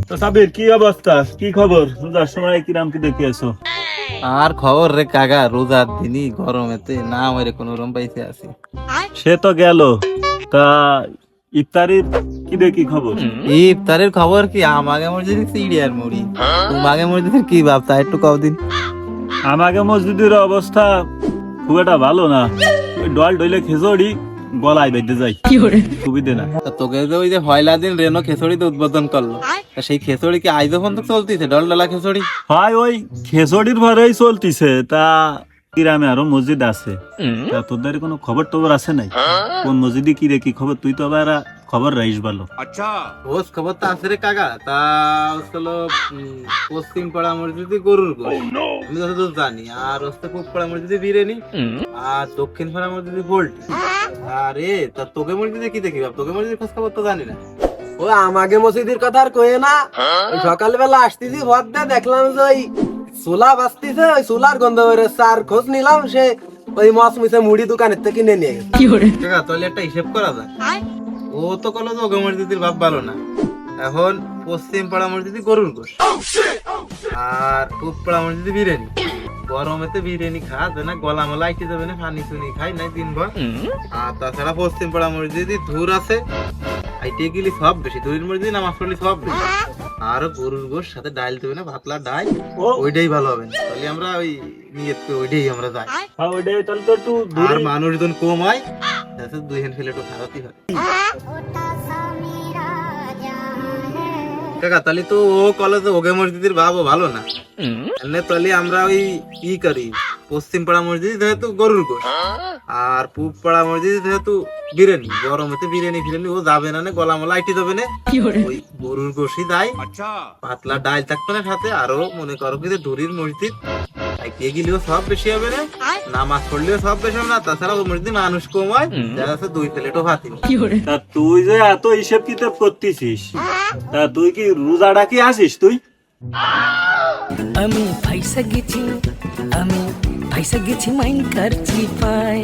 তো সাবির, কি অবস্থা, কি খবর? রোজার সময় কিরাম কি দেখে এসো? আর খবর রে কাকা, রোজার দিনই গরমেতে না আমারে কোনো রকম পাইছে আছি। সে তো গেল, তা ইফতারির কি দেখি খবর? ইফতারের খবর কি, আমাকে মসজিদে সিরিয়ার মুড়ি, তোমাকে মসজিদের কি ভাবতা একটু কদিন। আমাকে মসজিদের অবস্থা খুব একটা ভালো না। ওই ডল ডইলে খেজড়ি গলায় বেঁধে যায়, সুবিধে না। তোকে যে ওই যে পয়লা দিন রেনো খেসড়িতে উদ্বোধন করলো, তা সেই খেসড়ি কি আইজ পর্যন্ত চলতিছে? ডলডলা খেসড়ি হয় ওই খেজড়ির ভরেই চলতিছে। তা গ্রামে আরো মসজিদ আছে, তা তোদের কোনো খবর টবর আছে নাই? কোন মসজিদে কি দেখি খবর? তুই তো আবার খবর রাইস ভালো। খোঁজ খবর তো আছে রে কাকা। তা হলো পশ্চিম পাড়া মসজিদে গরুর গোশ, আমি যতদূর জানি। আর হচ্ছে পূব পাড়া মসজিদে বিরিয়ানি, আর দক্ষিণ পাড়া মসজিদে পোল্ট্রি। আরে তা তোকে মসজিদে কি দেখি বাপ? তোকে মসজিদের খোঁজ খবর তো জানি না। ও আমাকে মসজিদের কথা আর কয়ে না। ওই সকালবেলা আসতেছি ভর দিয়ে দেখলাম যে ওই সোলা বাজতিছে, ওই সোলার গন্ধ বেরোচ্ছে। আর খোঁজ নিলাম সে ওই মাছ মিশে মুড়ি দোকানের থেকে কিনে নিয়ে গেছে। কাকা তাহলে একটা হিসেব করা যায়। ও তো কলো যে ওকে মসজিদের ভাব ভালো না। এখন পশ্চিম পাড়া মসজিদে গরুর গোশ, আর পূব পাড়া মসজিদে বিরিয়ানি। গরমেতে বিরিয়ানি খাওয়া যায় না, গলা মলা আইতে যাবে না, পানি চুনি খাই নাই দিনভর। আর তাছাড়া পশ্চিম পাড়া মসজিদে ধুর আছে, আইতে গেলি সব বেশি। ধুরির মসজিদে নামাজ পড়লি সব বেশি। আর গরুর গোশ সাথে ডাল দেবে না, ভাতলা ডাল, ওইটাই ভালো হবে না। তাহলে আমরা ওই নিয়ত করে ওইটাই আমরা যাই। হ্যাঁ, ওইটাই তাহলে তো একটু আর মানুষজন কম হয়, তাতে দুই হ্যান্ড ফেলে একটু খাওয়াতেই হয়। কাকা তাহলে তো ও কলেজে ওকে মসজিদের ভাবও ভালো না। তাহলে আমরা ওই ই করি, পশ্চিম পাড়া মসজিদ যেহেতু গরুর গোশ, আর পূব পাড়া মসজিদ যেহেতু বিরিয়ানি। গরমেতে বিরিয়ানি ফিরিয়ানি ও যাবে না, গলা মলা আইটি যাবে না, ওই গরুর গোশই দেয়। পাতলা ডাল থাকতো না সাথে। আরো মনে করো কি যে ধুরির মসজিদ আইতে গেলেও সব বেশি হবে না, নামাজ পড়লেও সব বেশি হবে না। তাছাড়া ও মসজিদে মানুষ কম হয়, দেখা যাচ্ছে দুই প্লেটও ভাত। তা তুই যে এত হিসেব কিতাব করতেছিস, তা তুই কি রোজাটা কি আসিস তুই? আমি ফাইসা গেছি মাইন কারছি পায়।